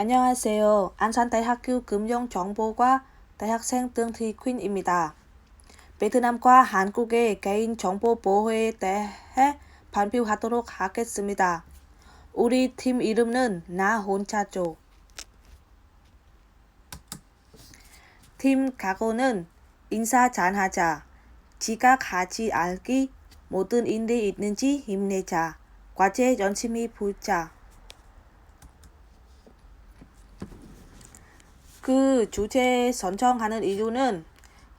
안녕하세요. 안산대학교 금융정보과 대학생 등티퀸입니다. 베트남과 한국의 개인정보 보호에 대해 발표하도록 하겠습니다. 우리 팀 이름은 나 혼자죠. 팀 각오는 인사 잘하자, 지각하지 않기, 모든 일이 있는지 힘내자, 과제 열심히 풀자. 그 주제 선정하는 이유는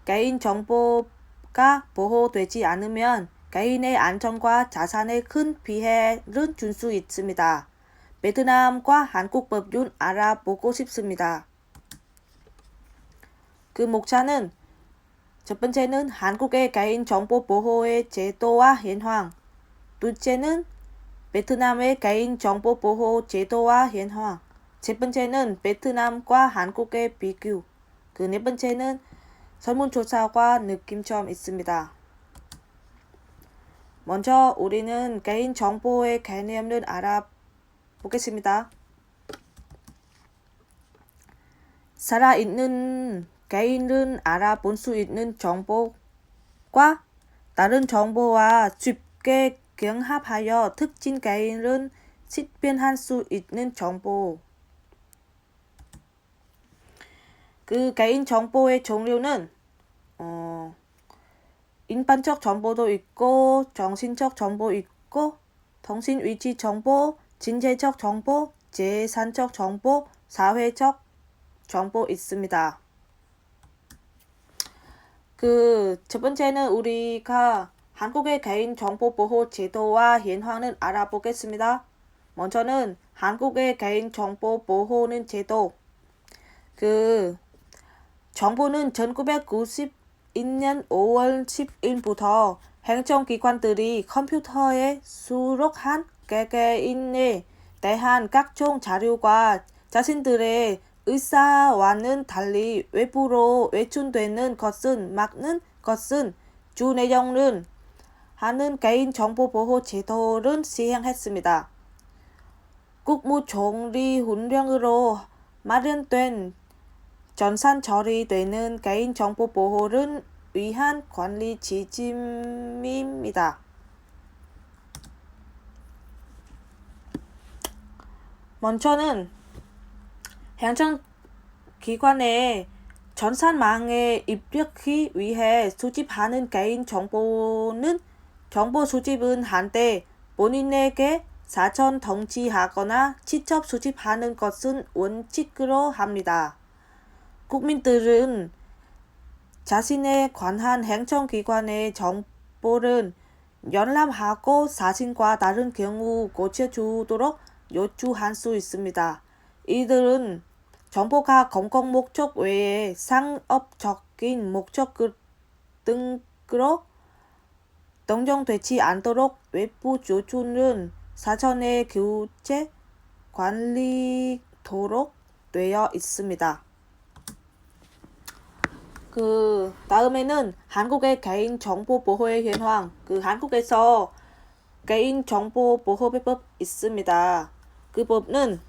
개인정보가 보호되지 않으면 개인의 안전과 자산에 큰 피해를 줄 수 있습니다. 베트남과 한국 법률 알아보고 싶습니다. 그 목차는 첫 번째는 한국의 개인정보 보호의 제도와 현황, 둘째는 베트남의 개인정보 보호 제도와 현황, 세 번째는 베트남과 한국의 비교, 그 네 번째는 설문조사와 느낌점 있습니다. 먼저 우리는 개인정보의 개념을 알아보겠습니다. 살아있는 개인은 알아볼 수 있는 정보과 다른 정보와 쉽게 경합하여 특정 개인을 식별할 수 있는 정보. 그 개인정보의 종류는 인판적 정보도 있고 정신적 정보 있고 통신위치 정보,经济적 정보, 재산적 정보, 사회적 정보 있습니다. 그 첫 번째는 우리가 한국의 개인정보보호 제도와 현황을 알아보겠습니다. 먼저는 한국의 개인정보보호는 제도. 그 정부는 1991년 5월 10일부터 행정기관들이 컴퓨터에 수록한 개개인에 대한 각종 자료가 자신들의 의사와는 달리 외부로 외출되는 것을 막는 것은 주 내용을 하는 개인정보보호 제도를 시행했습니다. 국무총리훈령으로 마련된 전산 처리되는 개인정보 보호를 위한 관리 지침입니다. 먼저는 행정기관의 전산망에 입력하기 위해 수집하는 개인정보는 정보 수집은 한데 본인에게 사전 통지하거나 직접 수집하는 것은 원칙으로 합니다. 국민들은 자신에 관한 행정기관의 정보를 열람하고 자신과 다른 경우 고쳐주도록 요청할 수 있습니다. 이들은 정보가 공공목적 외에 상업적인 목적 등으로 동정되지 않도록 외부 요청은 사전에 규제 관리도록 되어 있습니다. 그 다음에는 한국의 개인정보보호의 현황. 그 한국에서 개인정보보호법 있습니다. 그 법은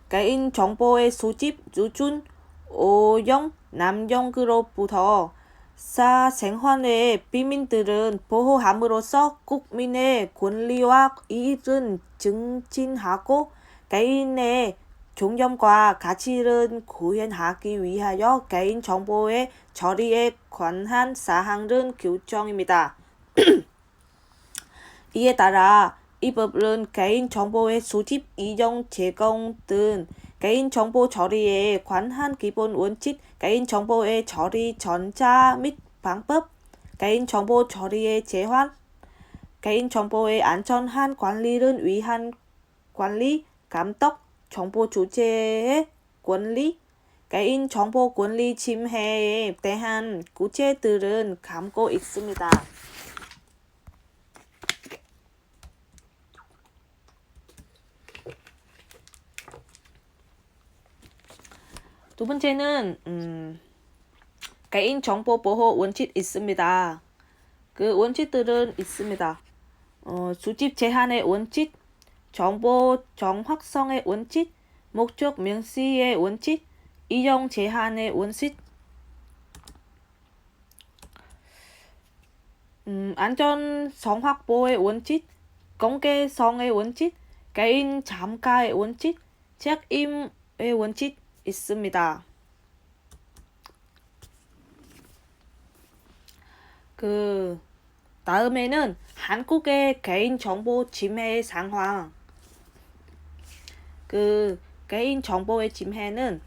개인정보의 수집, 유출, 오용, 남용으로부터 사생활의 비밀들은 보호함으로써 국민의 권리와 이익을 증진하고 개인의 존엄과 가치를 구현하기 위하여 개인정보의 처리에 관한 사항을 규정입니다. 이에 따라 이 법은 개인정보의 수집, 이용, 제공 등 개인정보 처리에 관한 기본 원칙, 개인정보의 처리 전자 및 방법, 개인정보 처리의 제한, 개인정보의 안전한 관리를 위한 관리, 감독, 정보 주체의 권리, 개인정보 권리 침해에 대한 구체들은 담고 있습니다. 두 번째는 개인정보보호 원칙 있습니다. 그 원칙들은 있습니다. 수집 제한의 원칙, 정보 정확성의 원칙, 목적 명시의 원칙, 이용 제한의 원칙, 안전성 확보의 원칙, 공개성의 원칙, 개인 잠가의 원칙, 책임의 원칙 있습니다. 다음에는 한국의 개인정보 침해 상황. 개인정보의 침해는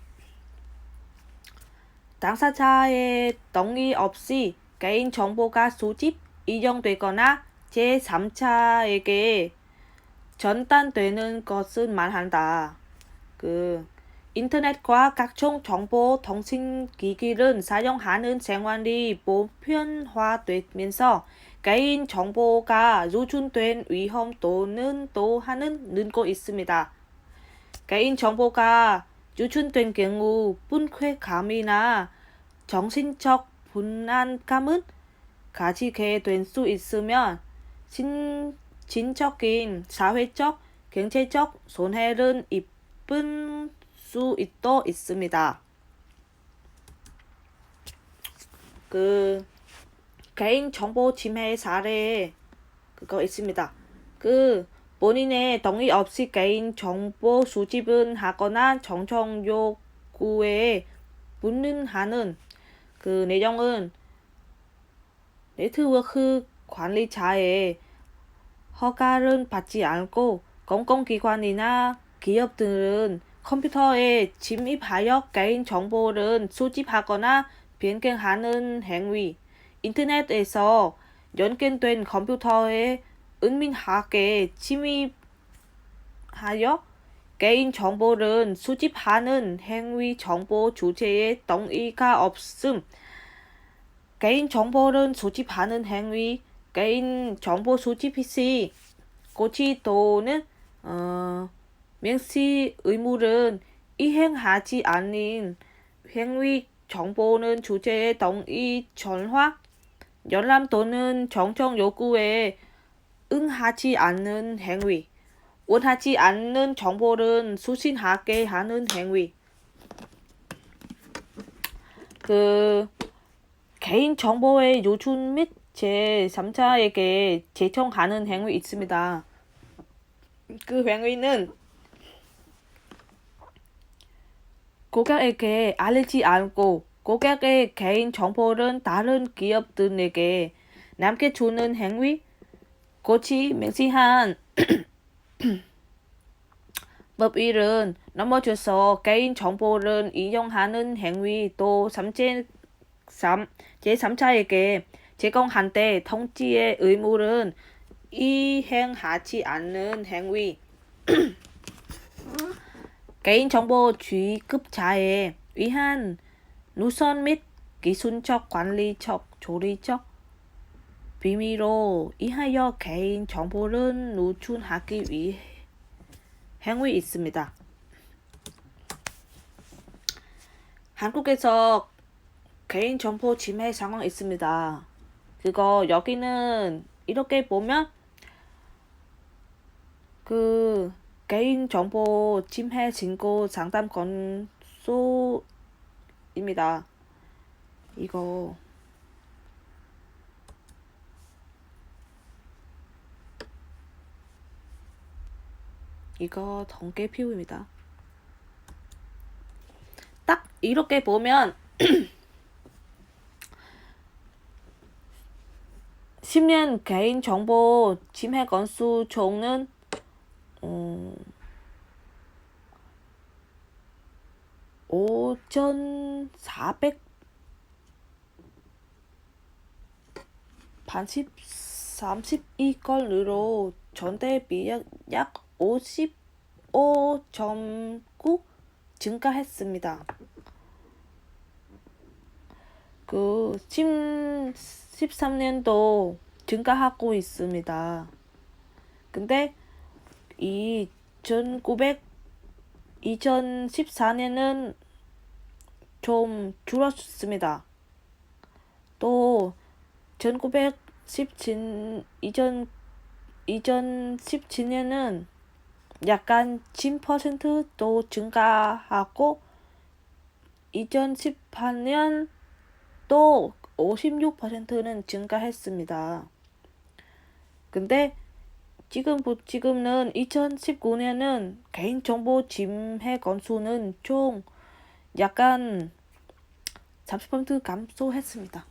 당사자의 동의 없이 개인정보가 수집, 이용되거나 제3자에게 전달되는 것을 말한다. 인터넷과 각종 정보 통신기기를 사용하는 생활이 보편화되면서 개인 정보가 유출된 위험 또한은 늘고 있습니다. 개인 정보가 유출된 경우 불쾌감이나 정신적 불안감을 가지게 될 수 있으며 진적인 사회적, 경제적 손해를 입을 수도 있습니다. 개인정보 침해 사례 있습니다. 본인의 동의 없이 개인정보 수집을 하거나 정정 요구에 불응하는 내용은 네트워크 관리자의 허가를 받지 않고 공공기관이나 기업들은 컴퓨터에 침입하여 개인정보를 수집하거나 변경하는 행위, 인터넷에서 연결된 컴퓨터에 은밀하게 침입하여 개인정보를 수집하는 행위, 정보 주체의 동의가 없음, 개인정보를 수집하는 행위, 개인정보 수집 시 고지 또는 명시 의무를 이행하지 않는 행위, 정보는 주체의 동의, 전화, 열람 또는 정정 요구에 응하지 않는 행위, 원하지 않는 정보를 수신하게 하는 행위. 개인정보의 유출 및 제3자에게 제공하는 행위 있습니다. 행위는 고객에게 알리지 않고 고객의 개인정보를 다른 기업들에게 남겨주는 행위, 고지 명시한 법률은 넘어져서 개인정보를 이용하는 행위, 또 제3자에게 제공한 때 통지의 의무를 이행하지 않는 행위, 개인정보 취급자에 의한 누설 및 기술적, 관리적, 조리적 비밀로 인하여 개인정보를 누출하기 위해 행위 있습니다. 한국에서 개인정보 침해 상황 있습니다. 여기는 이렇게 보면 개인정보 침해 신고 상담 건수입니다. 이거 통계표입니다. 딱 이렇게 보면 10년 개인정보 침해 건수 총은 5,432건으로 전대 비해 약 55.9 증가했습니다. 13년도 증가하고 있습니다. 근데 2014년은 좀 줄었습니다. 또 2017년은 약간 10%도 증가하고 2018년 또 56%는 증가했습니다. 근데 지금은 2019년은 개인정보 침해 건수는 총 약간 30% 감소했습니다.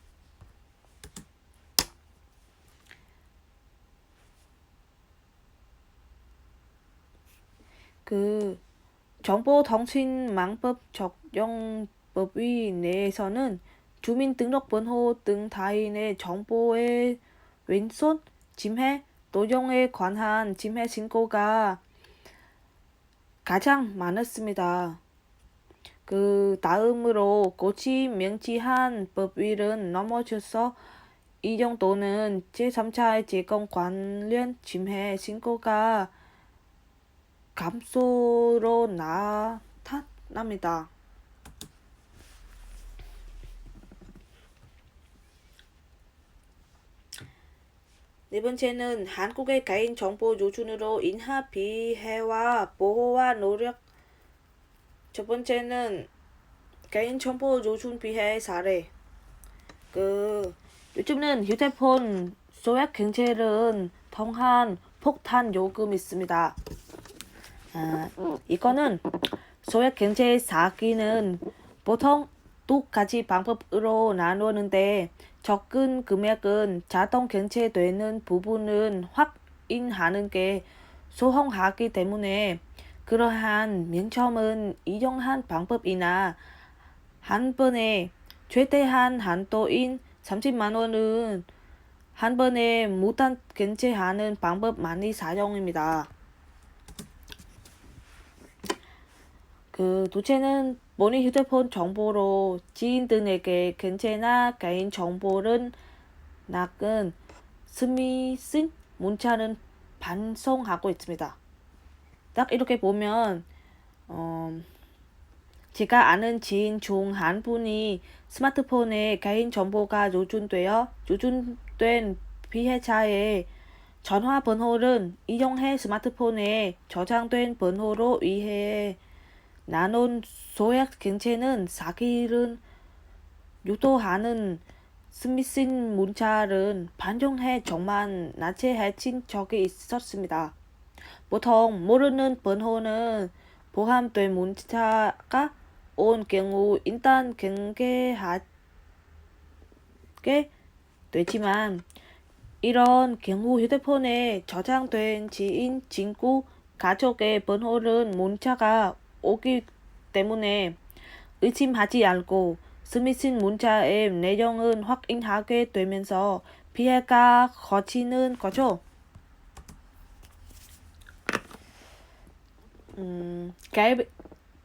정보통신망법 적용법위 내에서는 주민등록번호 등 타인의 정보의 훼손, 침해, 도용에 관한 침해 신고가 가장 많았습니다. 다음으로 고치 명치한 법률은 넘어져서 이 정도는 제3차 재건 관련 침해 신고가 감소로 나타납니다. 네 번째는 한국의 개인정보 유준으로 인한 피해와 보호와 노력. 첫 번째는 개인정보 유준 피해 사례. 요즘은 휴대폰 소액 경제를 통한 폭탄 요금 있습니다. 이거는 소액 경제 사기는 보통 두 가지 방법으로 나누는데 접근 금액은 자동 결제되는 부분은 확인하는 게 소홀하기 때문에 그러한 명점은 이용한 방법이나 한 번에 최대한 한도인 30만 원은 한 번에 무단 결제하는 방법 많이 사용입니다. 둘째는 본인 휴대폰 정보로 지인들에게 결제나 개인 정보를 낚은 스미싱 문자는 반송하고 있습니다. 딱 이렇게 보면 제가 아는 지인 중 한 분이 스마트폰에 개인 정보가 유준된 피해자의 전화번호를 이용해 스마트폰에 저장된 번호로 위해 나눈 소액 결제는 사기를 유도하는 스미싱 문자를 반영해 정말 낮에 해친 적이 있었습니다. 보통 모르는 번호는 포함된 문자가 온 경우 일단 경계하게 되지만 이런 경우 휴대폰에 저장된 지인, 친구, 가족의 번호는 문자가 오기 때문에 의심하지 않고 스미싱 문자의 내용은 확인하게 되면서 피해가 커지는 거죠.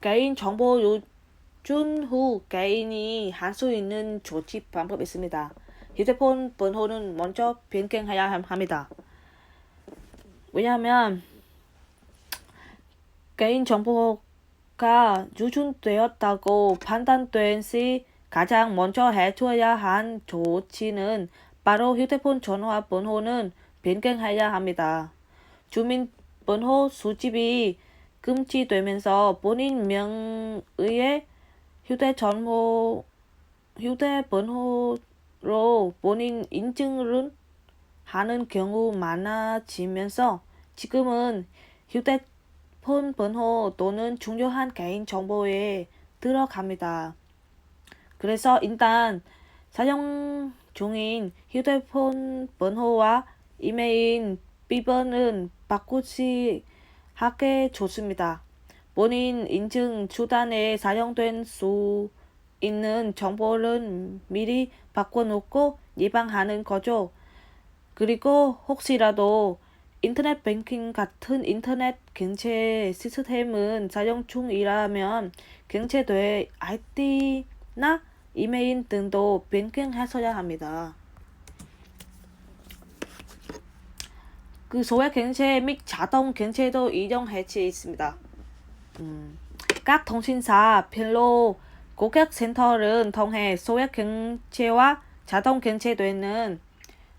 개인 정보 유준 후 개인이 할 수 있는 조치 방법이 있습니다. 휴대폰 번호는 먼저 변경해야 합니다. 왜냐하면 개인 정보가 유준되었다고 판단된 시 가장 먼저 해줘야 한 조치는 바로 휴대폰 전화번호는 변경해야 합니다. 주민번호 수집이 금지되면서 본인 명의의 휴대번호로 본인 인증을 하는 경우 많아지면서 지금은 휴대폰 번호 또는 중요한 개인 정보에 들어갑니다. 그래서 일단 사용 중인 휴대폰 번호와 이메일 비번은 바꾸지 하게 좋습니다. 본인 인증 수단에 사용된 수 있는 정보를 미리 바꿔놓고 예방하는 거죠. 그리고 혹시라도 인터넷 뱅킹 같은 인터넷 결제 시스템은 사용 중이라면 결제된 ID나 이메일 등도 변경하셔야 합니다. 소액 결제 및 자동 결제도 이용할수 있습니다. 각 통신사 별로 고객센터를 통해 소액 결제와 자동 결제되는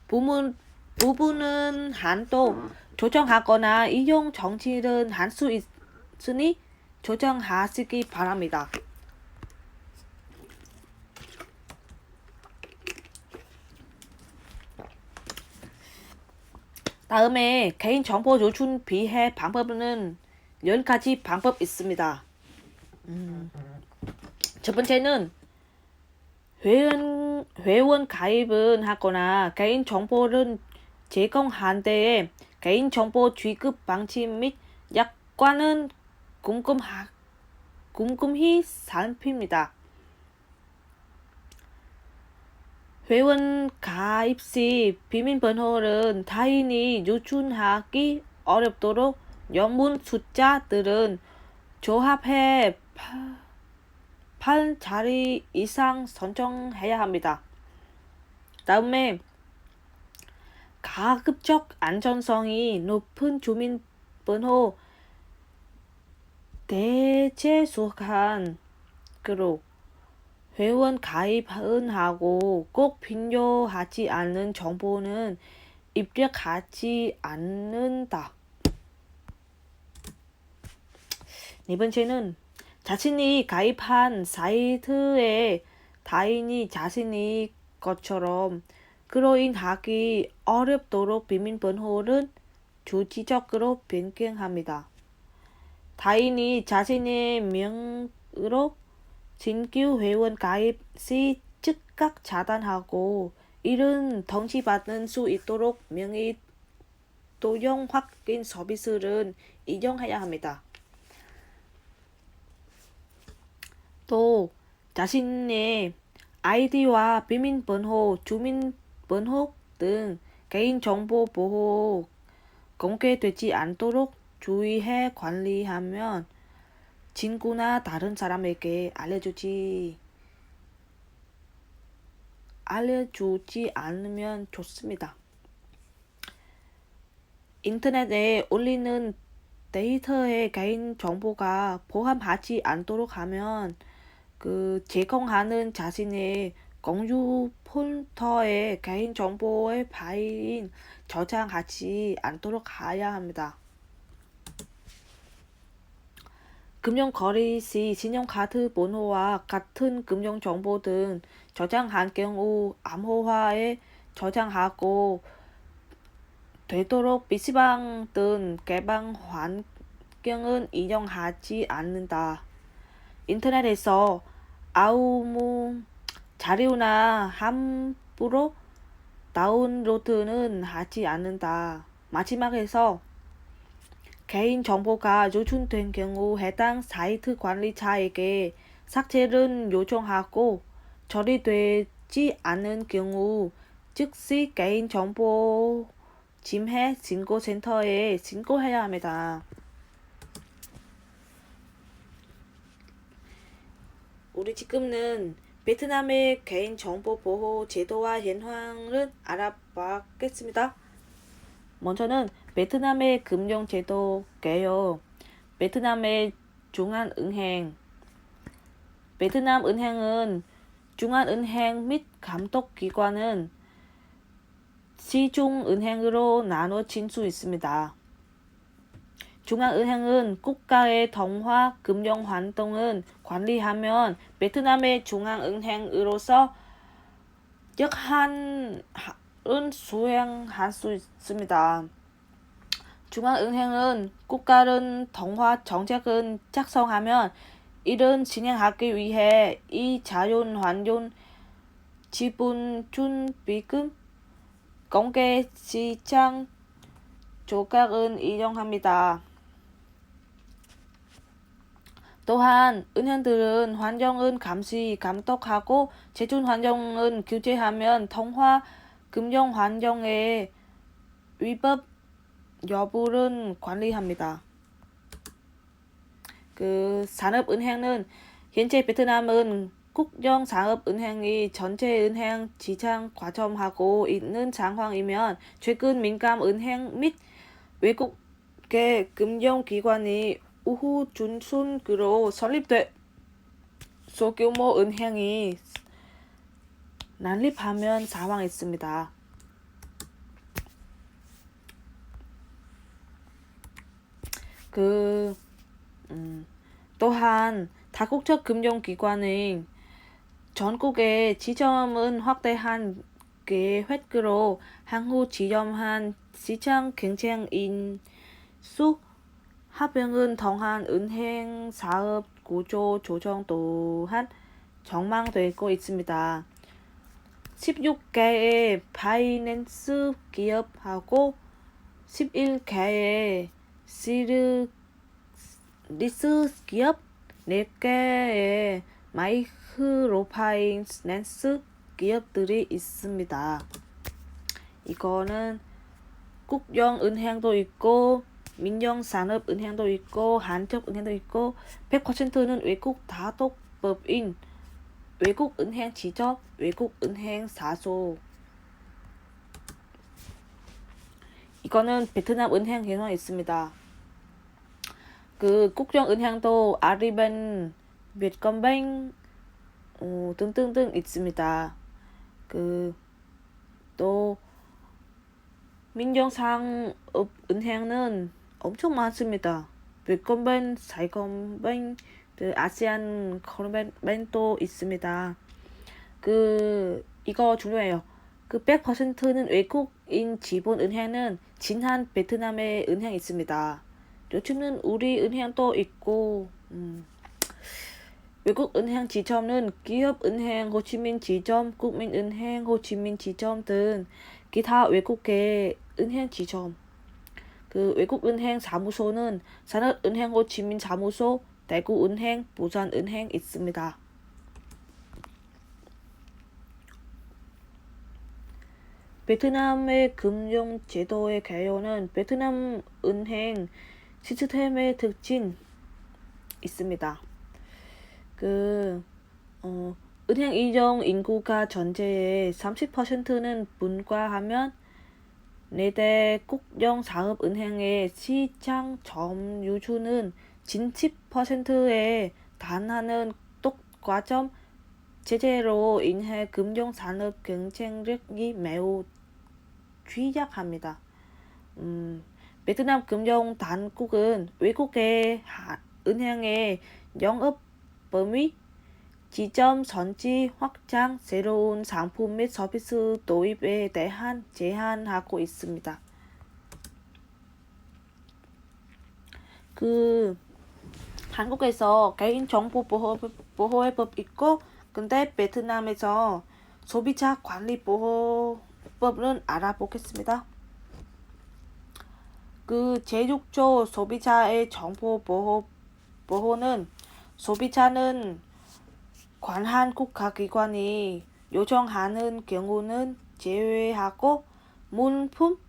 부분은 한도 조정하거나 이용 정지는 할 수 있으니 조정하시기 바랍니다. 다음에 개인정보 유출 피해 방법은 10가지 방법 있습니다. 첫 번째는 회원 가입은 하거나 개인정보를 제공한 데에 개인정보 취급 방식 및 약관은 꼼꼼히 살핍니다. 회원 가입 시 비밀번호는 타인이 유출하기 어렵도록 영문 숫자들은 조합해 8자리 이상 선정해야 합니다. 다음에 가급적 안전성이 높은 주민번호 대체수한 그룹 회원 가입은 하고 꼭 필요하지 않은 정보는 입력하지 않는다. 네 번째는 자신이 가입한 사이트에 타인이 자신의 것처럼 로그인하기 어렵도록 비밀번호를 주기적으로 변경합니다. 타인이 자신의 명의로 신규 회원 가입 시 즉각 차단하고 이른 통지받을 수 있도록 명의 도용 확인 서비스를 이용해야 합니다. 또 자신의 아이디와 비밀번호, 주민번호 등 개인정보 보호 공개되지 않도록 주의해 관리하면 친구나 다른 사람에게 알려주지 않으면 좋습니다. 인터넷에 올리는 데이터에 개인정보가 포함하지 않도록 하면 제공하는 자신의 공유 폴더에 개인정보의 파일인 저장하지 않도록 해야 합니다. 금융거래 시 신용카드 번호와 같은 금융정보 등 저장한 경우 암호화에 저장하고 되도록 PC방 등 개방 환경은 이용하지 않는다. 인터넷에서 아무 자료나 함부로 다운로드는 하지 않는다. 마지막에서 개인정보가 유출된 경우 해당 사이트 관리자에게 삭제를 요청하고 처리되지 않은 경우 즉시 개인정보 침해 신고센터에 신고해야 합니다. 우리 지금은 베트남의 개인정보 보호 제도와 현황을 알아보겠습니다. 먼저는 베트남의 금융제도 개요. 베트남의 중앙은행. 베트남 은행은 중앙은행 및 감독기관은 시중은행으로 나눠질 수 있습니다. 중앙은행은 국가의 통화 금융활동을 관리하면 베트남의 중앙은행으로서 역할을 수행할 수 있습니다. 중앙은행은 국가는 통화 정책을 작성하면 이를 진행하기 위해 이 자본환용 지분 준비금 공개시장 조각을 이용합니다. 또한 은행들은 환경을 감시, 감독하고 제출 환경을 규제하면 통화 금융 환경의 위법 여부를 관리합니다. 산업은행은 현재 베트남은 국영산업은행이 전체은행 지장 과점하고 있는 상황이면 최근 민간은행 및 외국계 금융기관이 우후 준순으로 설립돼 소규모 은행이 난립하면 사망했습니다. 또한 다국적 금융기관은 전국의 지점은 확대한 계획으로 향후 지점한 시장 경쟁 인수 합병은 더한 은행 사업 구조 조정 또한 전망되고 있습니다. 16개의 파이낸스 기업하고 11개의 리스 기업, 4개의 마이크로파이낸스 기업들이 있습니다. 이거는 국영은행도 있고 민영산업은행도 있고 한국은행도 있고 100%는 외국 다독법인 외국은행 지점, 외국은행 사소. 이거는 베트남 은행 계좌에 있습니다. 국영은행도 아리벤, việt-công-banh 등등등 있습니다. 또 민영상업은행은 엄청 많습니다. việt-công-banh, sài-gòn-banh, 아시안커머뱅도 있습니다. 이거 중요해요. 100%는 외국인 지분은행은 진한 베트남의 은행 있습니다. 요즘은 우리 은행도 있고 외국은행 지점은 기업은행 호치민 지점, 국민은행 호치민 지점 등 기타 외국계 은행 지점. 외국은행 사무소는 산업은행 호치민 사무소, 대구은행, 부산은행 있습니다. 베트남의 금융제도의 개요는 베트남 은행 시스템의 특징 있습니다. 은행 이용 인구가 전체의 30%는 분과하면 4대 국영사업은행의 시장 점유율은 진 10%에 달하는 독과점 제재로 인해 금융산업 경쟁력이 매우 취약합니다. 베트남 금융당국은 외국의 은행의 영업 범위, 지점 선지 확장, 새로운 상품 및 서비스 도입에 대한 제한하고 있습니다. 한국에서 개인정보보호법 있고, 근데 베트남에서 소비자 관리보호법은 알아보겠습니다. 제6조 소비자의 정보보호는 소비자는 관한 국가기관이 요청하는 경우는 제외하고 물품,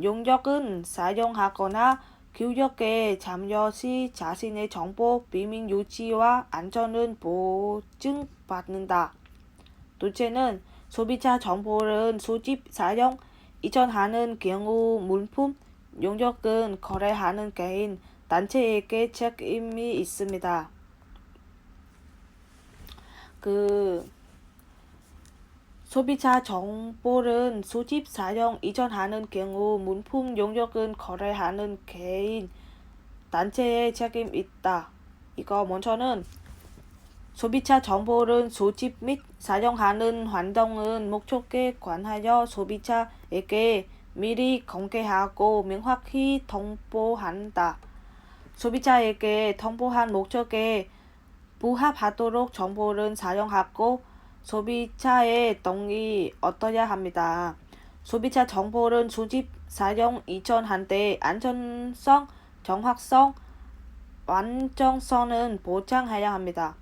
용역은 사용하거나 교육에 참여 시 자신의 정보 비밀 유지와 안전을 보증받는다. 둘째는 소비자 정보를 수집, 사용, 이전하는 경우 물품, 용역은 거래하는 개인, 단체에게 책임이 있습니다. 소비자 정보를 수집, 사용, 이전하는 경우 물품, 용역은 거래하는 개인, 단체의 책임이 있다. 이거 먼저는 소비자 정보를 수집 및 사용하는 활동은 목적에 관하여 소비자에게 미리 공개하고 명확히 통보한다. 소비자에게 통보한 목적에 부합하도록 정보를 사용하고 소비자의 동의 얻어야 합니다. 소비자 정보를 수집, 사용, 이전할 때 안전성, 정확성, 완전성은 보장해야 합니다.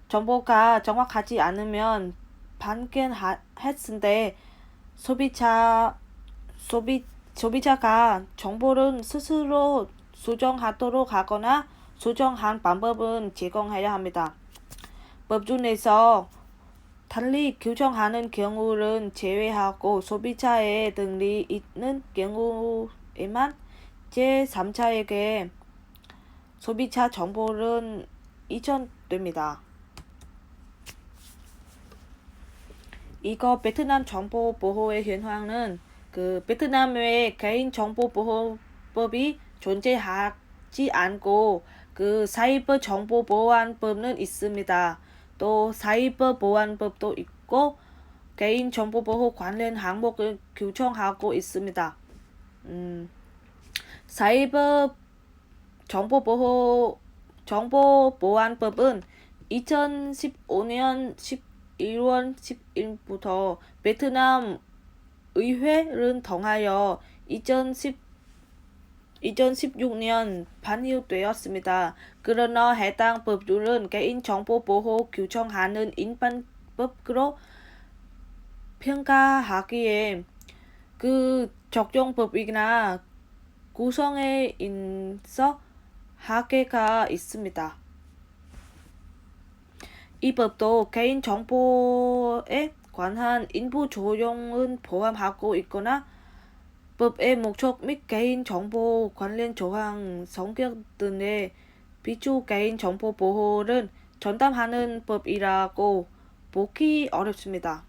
정보가 정확하지 않으면 발견했을 때 소비자가 정보를 스스로 수정하도록 하거나 수정한 방법은 제공해야 합니다. 법률에서 달리 규정하는 경우는 제외하고 소비자의 등이 있는 경우에만 제3자에게 소비자 정보는 이전됩니다. 이거 베트남 정보보호의 현황은 베트남의 개인정보보호법이 존재하기 있지 않고 그 사이버 정보보안법은 있습니다. 또 사이버 보안법도 있고 개인정보보호 관련 항목을 규정하고 있습니다. 사이버 정보보안법은 2015년 11월 10일부터 베트남 의회를 통하여 2016년 반영되었습니다. 그러나 해당 법률은 개인정보보호 규정하는 일반법으로 평가하기에 그 적용법이나 구성에 있어 한계가 있습니다. 이 법도 개인정보에 관한 일부 조항은 포함하고 있거나 법의 목적 및 개인정보 관련 조항, 성격 등의 비추 개인정보 보호를 전담하는 법이라고 보기 어렵습니다.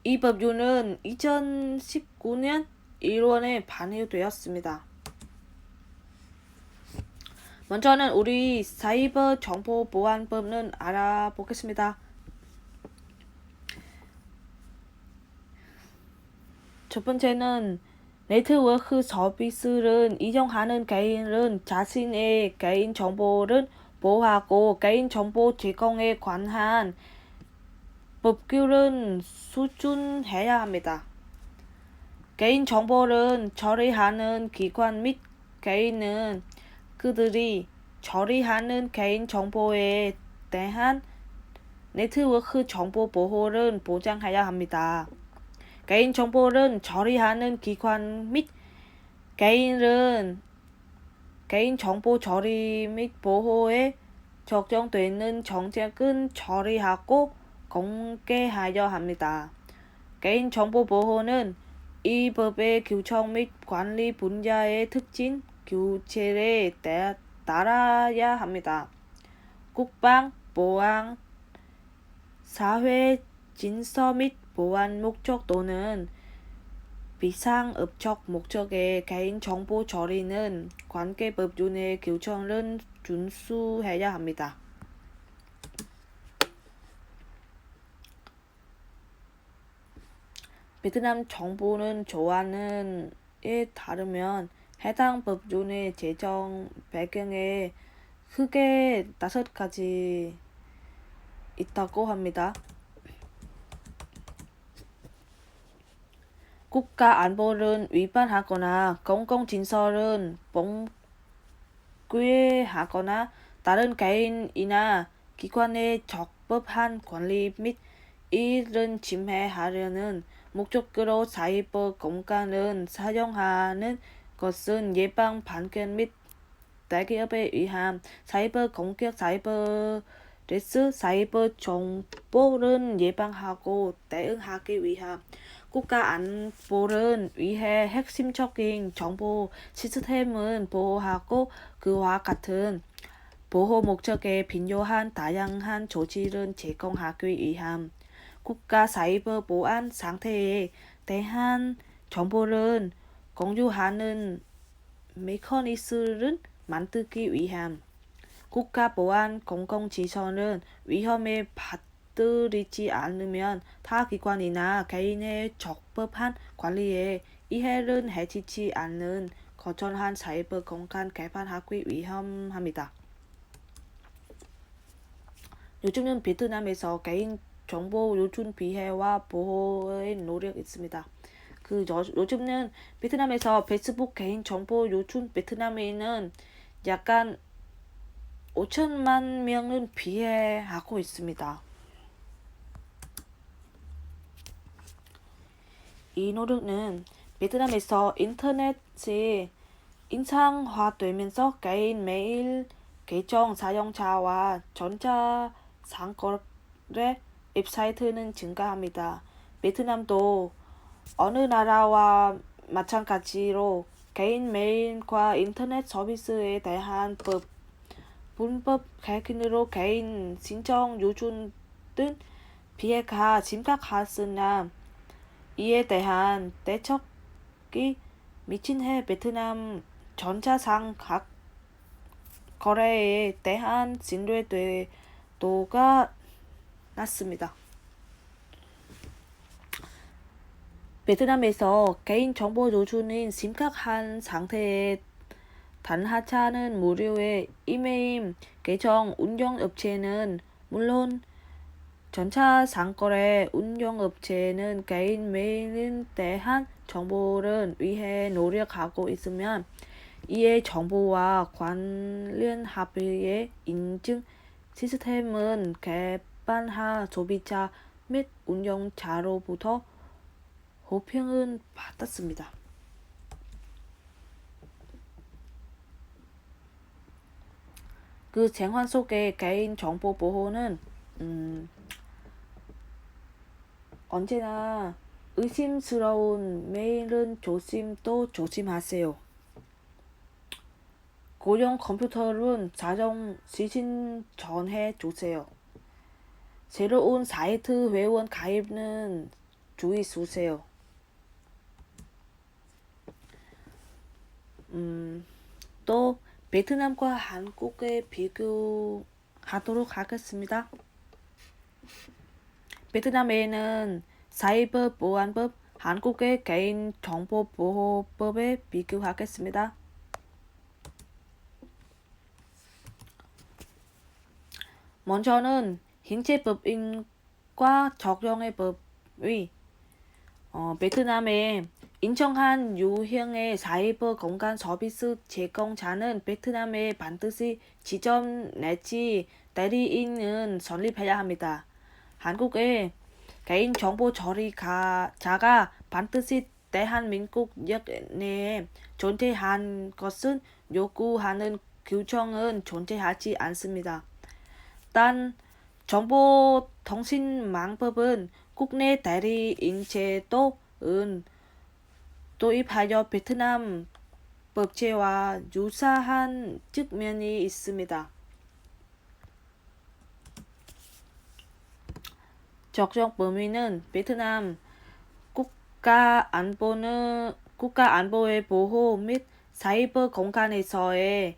이 법률은 2019년 1월에 반영되었습니다. 먼저는 우리 사이버 정보보안법을 알아보겠습니다. 첫 번째는 네트워크 서비스를 이용하는 개인은 자신의 개인정보를 보호하고 개인정보 제공에 관한 법규를 수준해야 합니다. 개인정보를 처리하는 기관 및 개인은 그들이 처리하는 개인정보에 대한 네트워크 정보 보호를 보장해야 합니다. 개인정보를 처리하는 기관 및 개인은 개인정보 처리 및 보호에 적용되는 정책은 처리하고 공개하여야 합니다. 개인정보 보호는 이 법의 규정 및 관리 분야의 특징, 규칙에 따라야 합니다. 국방, 보안, 사회 진서 및 보안 목적 또는 비상업적 목적의 개인정보 처리는 관계법률의 규정을 준수해야 합니다. 베트남 정부는 조안에 따르면 해당 법률의 제정 배경에 크게 5가지 있다고 합니다. 국가 안보를 위반하거나 공공진서를 봉쇄하거나 다른 개인이나 기관의 적법한 관리 및 이익을 침해하려는 목적으로 사이버 공간을 사용하는 것은 예방 반경 및 대기업에 의한 사이버 공격, 사이버 리스크, 사이버 정보를 예방하고 대응하기 위한 국가 안보를 위해 핵심적인 정보 시스템을 보호하고 그와 같은 보호 목적에 필요한 다양한 조치를 제공하기 위한 국가 사이버 보안 상태에 대한 정보를 공유하는 메커니즘을 만들기 위한 국가 보안 공공지선은 위험에 받들이지 않으면 타 기관이나 개인의 적법한 관리에 이해를 해치지 않는 건전한 사이버 공간 개발하기 위함합니다. 요즘은 베트남에서 개인 정보 유출 피해와 보호의 노력이 있습니다. 요즘은 베트남에서 페이스북 개인 정보 유출 베트남에는 약간 5천만 명은 피해하고 있습니다. 이 노력은 베트남에서 인터넷이 인상화되면서 개인 메일 계정 사용자와 전자상거래 웹사이트는 증가합니다. 베트남도 어느 나라와 마찬가지로 개인 메일과 인터넷 서비스에 대한 불법 해킹으로 개인 신청 유출 등 피해가 심각하으나 이에 대한 대책이 미친 해 베트남 전자상각 거래에 대한 신뢰도가 낮습니다. 베트남에서 개인정보 노출은 심각한 상태에 단하차는 무료의 이메일 계정 운영업체는 물론 전차 상거래 운영업체는 개인 메일에 대한 정보를 위해 노력하고 있으면 이에 정보와 관련 합의의 인증 시스템은 개발한 소비자 및 운영자로부터 호평을 받았습니다. 그 생활 속의 개인정보 보호는 언제나 의심스러운 메일은 조심하세요. 고용 컴퓨터는 자동 시신 전해 주세요. 새로운 사이트 회원 가입은 주의 주세요. 또 베트남과 한국에 비교하도록 하겠습니다. 베트남에는 사이버 보안법, 한국의 개인정보보호법에 비교하겠습니다. 먼저는 행정법인과 적용의 법의 베트남에 인정한 유형의 사이버 공간 서비스 제공자는 베트남에 반드시 지점 내지 대리인은 설립해야 합니다. 한국의 개인정보 처리자가 반드시 대한민국역 내에 존재한 것은 요구하는 규정은 존재하지 않습니다. 단 정보통신망법은 국내 대리인 제도은 도입하여 베트남 법제와 유사한 측면이 있습니다. 적용 범위는 베트남 국가안보의 보호 및 사이버 공간에서의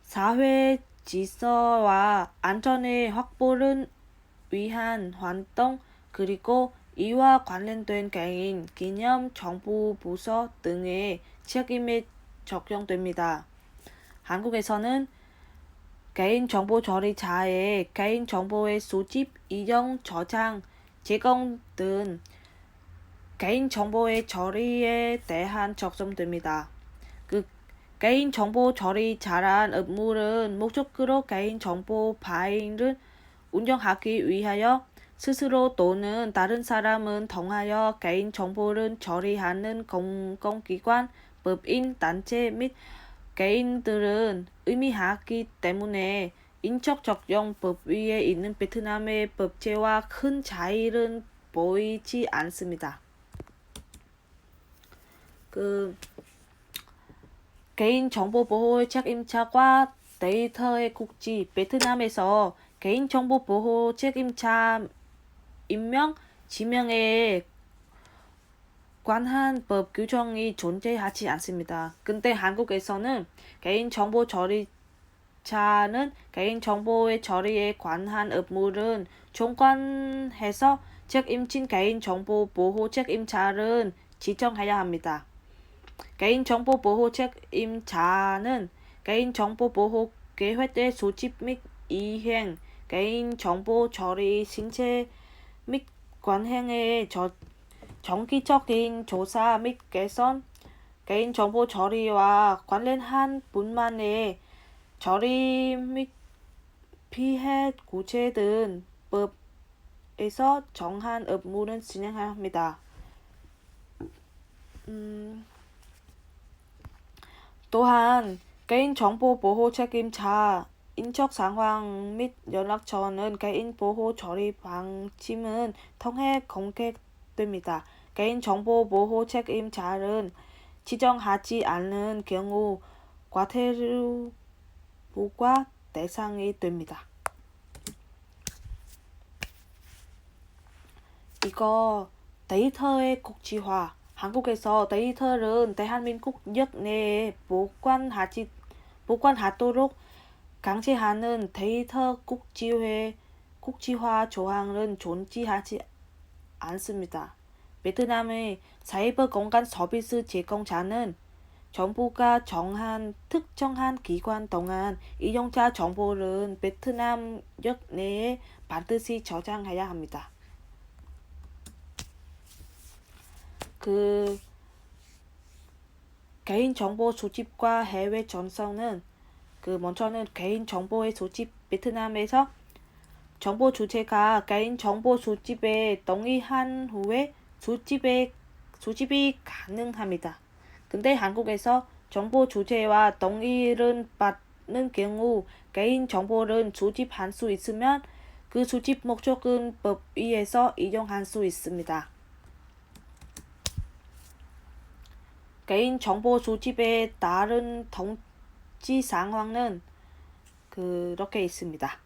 사회 질서와 안전의 확보를 위한 활동 그리고 이와 관련된 개인, 기념, 정부 부서 등의 책임에 적용됩니다. 한국에서는 개인정보 처리자의 개인정보의 수집, 이용, 저장, 제공 등 개인정보의 처리에 대한 적용됩니다. 그 개인정보 처리자란 업무는 목적으로 개인정보 파일을 운영하기 위하여 스스로 또는 다른 사람을 통하여 개인정보를 처리하는 공공기관, 법인, 단체 및 개인들은 의미하기 때문에 인적 적용 법위에 있는 베트남의 법제와 큰 차이는 보이지 않습니다. 개인정보보호 책임자와 데이터의 국지 베트남에서 개인정보보호 책임자 임명, 지명에 관한 법 규정이 존재하지 않습니다. 근데 한국에서는 개인정보 처리자는 개인정보의 처리에 관한 업무를 총괄해서 책임진 개인정보 보호 책임자를 지정해야 합니다. 개인정보 보호 책임자는 개인정보 보호 계획의 수집 및 이행, 개인정보 처리 신체 및 관행의 정기적인 조사 및 개선, 개인정보 처리와 관련한 분만의 처리 및 피해 구제 등 법에서 정한 업무를 진행해야 합니다. 또한 개인정보 보호 책임자 인적 상황 및 연락처는 개인보호 처리 방침을 통해 공개됩니다. 개인정보 보호 책임자를 지정하지 않는 경우 과태료 부과 대상이 됩니다. 이거 데이터의 국지화. 한국에서 데이터를 대한민국 역 내에 보관하도록 강제하는 데이터 국지화 조항은 존재하지 않습니다. 베트남의 사이버 공간 서비스 제공자는 정부가 정한 특정한 기간 동안 이용자 정보를 베트남역 내에 반드시 저장해야 합니다. 개인정보 수집과 해외 전송은 먼저는 개인정보의 수집. 베트남에서 정보 주체가 개인정보 수집에 동의한 후에 수집이 가능합니다. 근데 한국에서 정보 주체와 동의를 받는 경우 개인정보를 수집할 수 있으면 그 수집 목적은 법위에서 이용할 수 있습니다. 개인정보 수집에 따른 통지 상황은 그렇게 있습니다.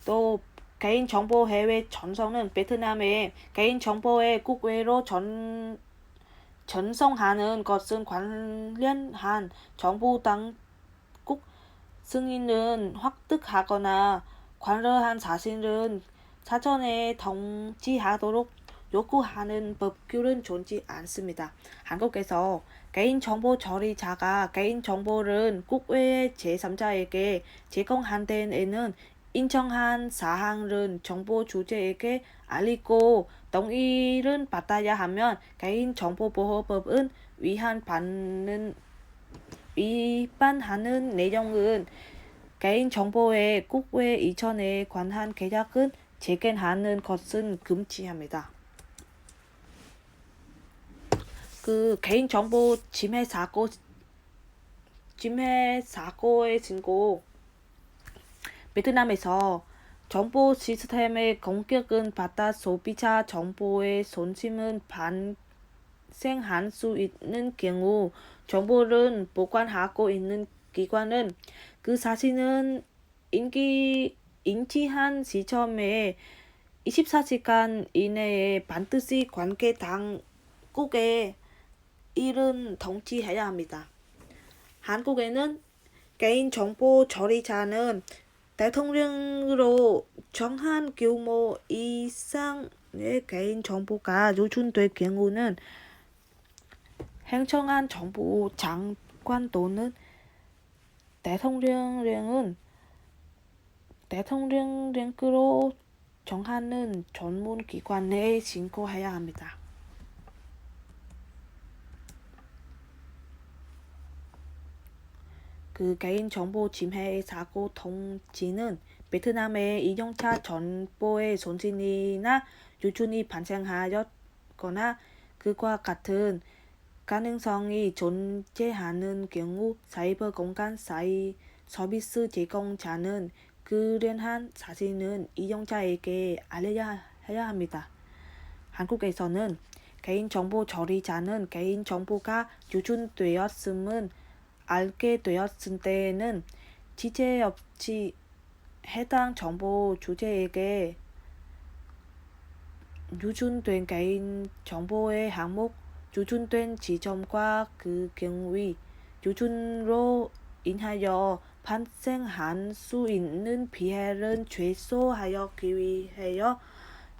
또 개인정보 해외 전송은 베트남의 개인정보의 국외로 전송하는 것은 관련한 정부 당국 승인을 획득하거나 관련한 사실은 사전에 통지하도록 요구하는 법규는 존재 않습니다. 한국에서 개인정보 처리자가 개인정보를 국외의 제3자에게 제공한 데에는 인정한 사항은 정보 주체에게 알리고 동의를 받아야 하면 개인정보보호법은 위반하는 내용은 개인정보의 국외 이전에 관한 계약을 재개하는 것은 금지합니다. 개인정보 침해 사고의 증거. 베트남에서 정보 시스템의 공격은 받아 소비자 정보의 손실은 발생할 수 있는 경우 정보를 보관하고 있는 기관은 그 사실을 인지한 시점에 24시간 이내에 반드시 관계 당국에 이른 통지해야 합니다. 한국에는 개인정보 처리자는 대통령으로 정한 규모 이상의 개인정보가 유출될 경우는 행정안 정부 장관 또는 대통령령으로 정하는 전문기관에 신고해야 합니다. 개인정보 침해 사고 통지는 베트남의 이용자 정보의 손실이나 유출이 발생하였거나 그와 같은 가능성이 존재하는 경우 사이버 공간 서비스 제공자는 그러한 사실은 이용자에게 알려야 해야 합니다. 한국에서는 개인정보 처리자는 개인정보가 유출되었음을 알게 되었을 때에는 지체 없이 해당 정보 주체에게 유출된 개인정보의 항목, 유출된 지점과 그 경우의 유출로 인하여 발생할 수 있는 피해를 최소화하기 위하여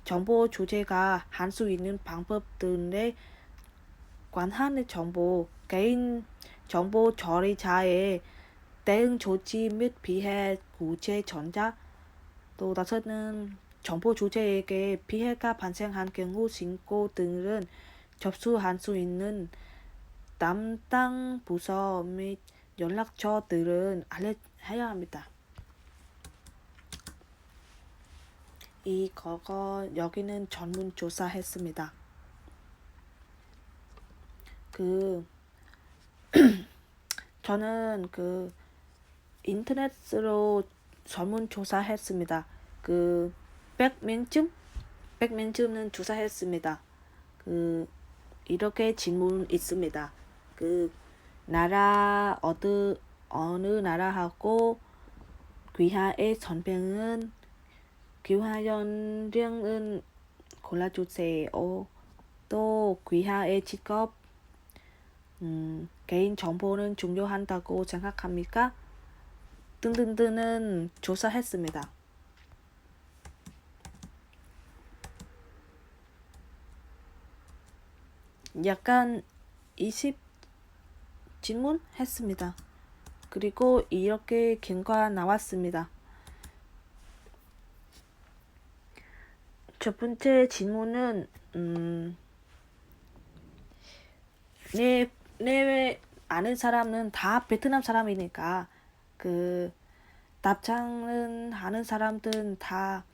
정보 주체가 할 수 있는 방법들에 관한 개인정보 처리자의 대응 조치 및 피해 구제 전자. 또 다섯은 정보 주체에게 피해가 발생한 경우 신고 등을 접수할 수 있는 담당 부서 및 연락처들은 알려야 합니다. 여기는 전문조사했습니다. 저는 인터넷으로 전문조사했습니다. 100명쯤은 조사했습니다. 이렇게 질문 있습니다. 어느 나라하고 귀하의 선배는 개인 정보는 중요한다고 생각합니까? 등등등은 조사했습니다. 약간 20 질문 했습니다. 그리고 이렇게 결과 나왔습니다. 첫 번째 질문은 내 아는 사람은 다 베트남 사람이니까 그 답장은 하는 사람들은 다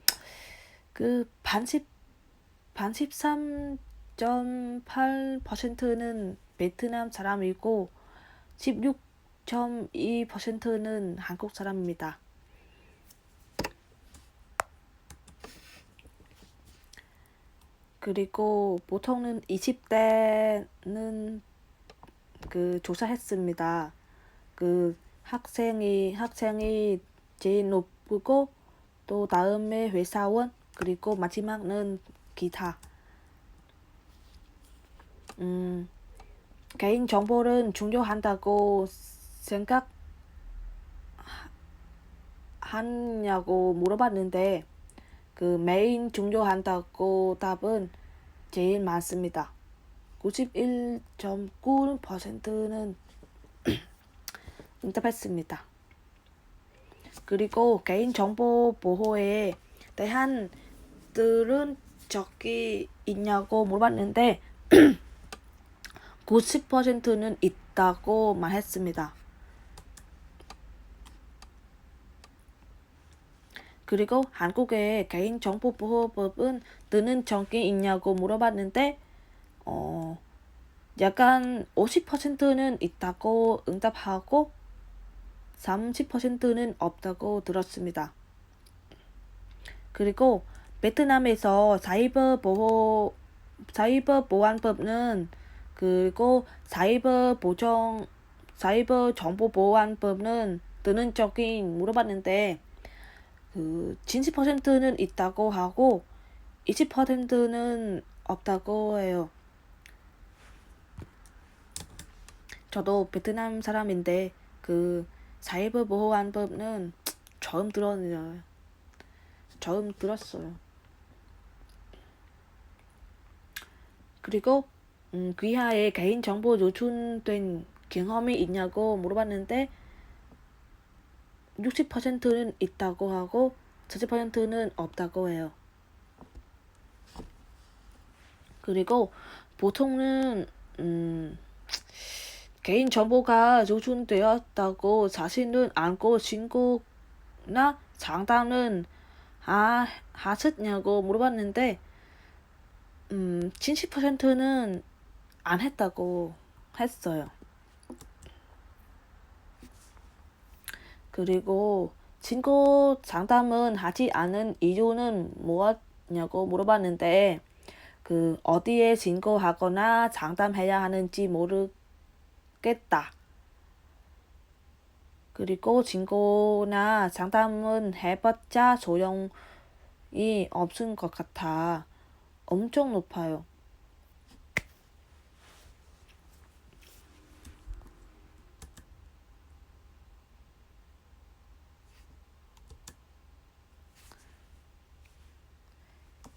그 13.8%는 베트남 사람이고 16.2%는 한국 사람입니다. 그리고 보통은 20대는 그 조사했습니다. 그 학생이 제일 높고 또 다음에 회사원 그리고 마지막은 기타. 개인 정보는 중요한다고 생각하냐고 물어봤는데 그 매일 중요한다고 답은 제일 많습니다. 91.9%는 응답했습니다. 그리고 개인정보 보호에 대한 들은 적이 있냐고 물어봤는데 90%는 있다고 말했습니다. 그리고 한국의 개인정보보호법은 뜨는 적이 있냐고 물어봤는데 약간 50%는 있다고 응답하고 30%는 없다고 들었습니다. 그리고 베트남에서 사이버 보안법은 그리고 사이버 정보보안법은 뜨는 적이 물어봤는데 그 70%는 있다고 하고 20%는 없다고 해요. 저도 베트남 사람인데 그 사이버 보안법은 처음 들었어요. 그리고 귀하에 개인정보 노출된 경험이 있냐고 물어봤는데 60%는 있다고 하고 40%는 없다고 해요. 그리고 보통은 개인정보가 노출되었다고 자신은 안고 신고나 상담은 하셨냐고 물어봤는데 70%는 안 했다고 했어요. 그리고 신고 상담은 하지 않은 이유는 무엇냐고 물어봤는데 그 어디에 신고하거나 상담해야 하는지 모르겠다. 그리고 신고나 상담은 해봤자 소용이 없을 것 같아. 엄청 높아요.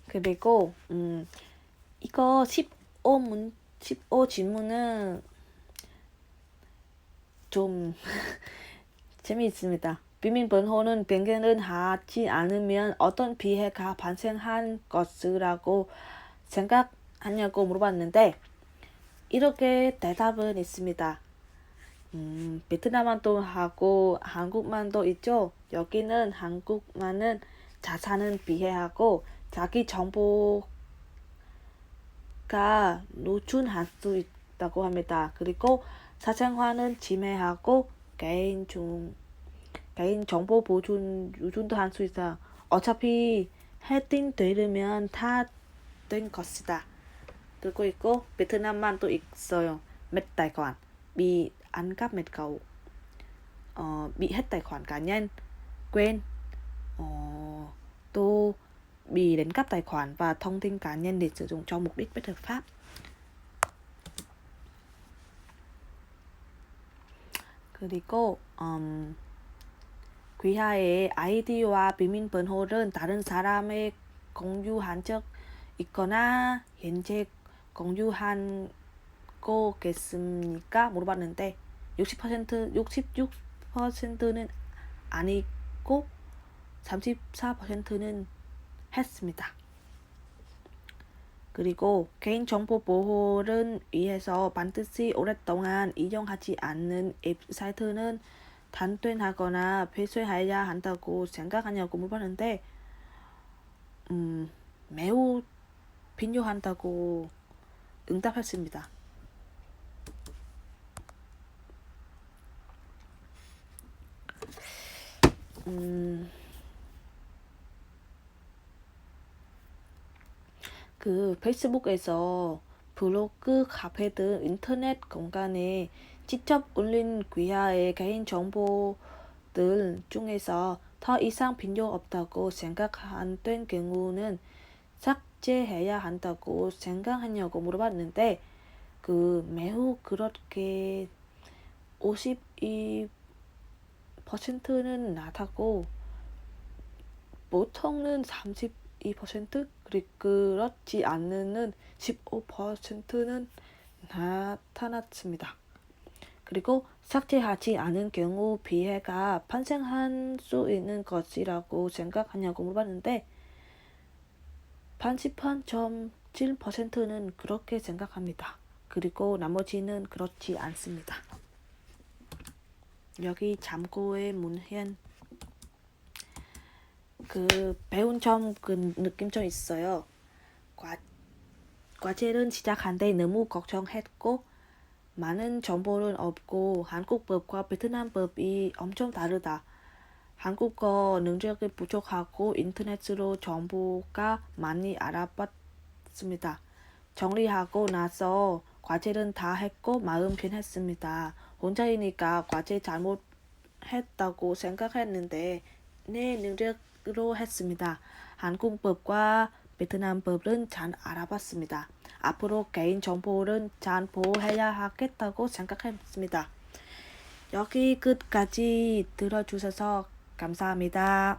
그리고 이거 15 질문은 좀 재미있습니다. 비밀번호는 변경을 하지 않으면 어떤 피해가 발생할 것이라고 생각하냐고 물어봤는데 이렇게 대답은 있습니다. 베트남만도 하고 한국만도 있죠. 여기는 한국만은 자산은 비해하고 자기 정보가 노출할 수 있다고 합니다. 그리고 사생활은 침해하고 개인 정보 보존 유존도 할 수 있어요. 어차피 해킹되려면 다 된 것이다. 그리고 있고 베트남만 또 있어요. mất tài khoản bị ăn cắp mật khẩu, bị hết tài khoản cá nhân, quên, tô bị đánh cắp tài khoản và thông tin cá nhân để sử dụng cho mục đích bất hợp pháp. 그리고 귀하의 아이디와 비밀번호를 다른 사람에 공유한 적 있거나 현재 공유한 거겠습니까? 물어봤는데 66%는 아니고 34%는 했습니다. 그리고 개인정보 보호를 위해서 반드시 오랫동안 이용하지 않는 웹사이트는 단퇴하거나 폐쇄해야 한다고 생각하냐고 물어봤는데 매우 필요한다고 응답했습니다. 그 페이스북에서 블로그, 카페 등 인터넷 공간에 직접 올린 귀하의 개인정보들 중에서 더 이상 필요 없다고 생각한 경우는 삭제해야 한다고 생각하냐고 물어봤는데 매우 그렇게 52%는 낮다고 보통은 32% 그렇지 않는 15%는 나타났습니다. 그리고 삭제하지 않은 경우 피해가 발생할 수 있는 것이라고 생각하냐고 물어봤는데 88.7%는 그렇게 생각합니다. 그리고 나머지는 그렇지 않습니다. 여기 참고의 문헌 배운 점 느낌 좀 있어요. 과제를 시작한데 너무 걱정했고 많은 정보는 없고 한국법과 베트남법이 엄청 다르다. 한국어 능력이 부족하고 인터넷으로 정보가 많이 알아봤습니다. 정리하고 나서 과제는 다 했고 마음 편했습니다. 혼자이니까 과제 잘못했다고 생각했는데 내 능력으로 했습니다. 한국법과 베트남법은 잘 알아봤습니다. 앞으로 개인정보를 잘 보호해야 하겠다고 생각했습니다. 여기 끝까지 들어주셔서 감사합니다.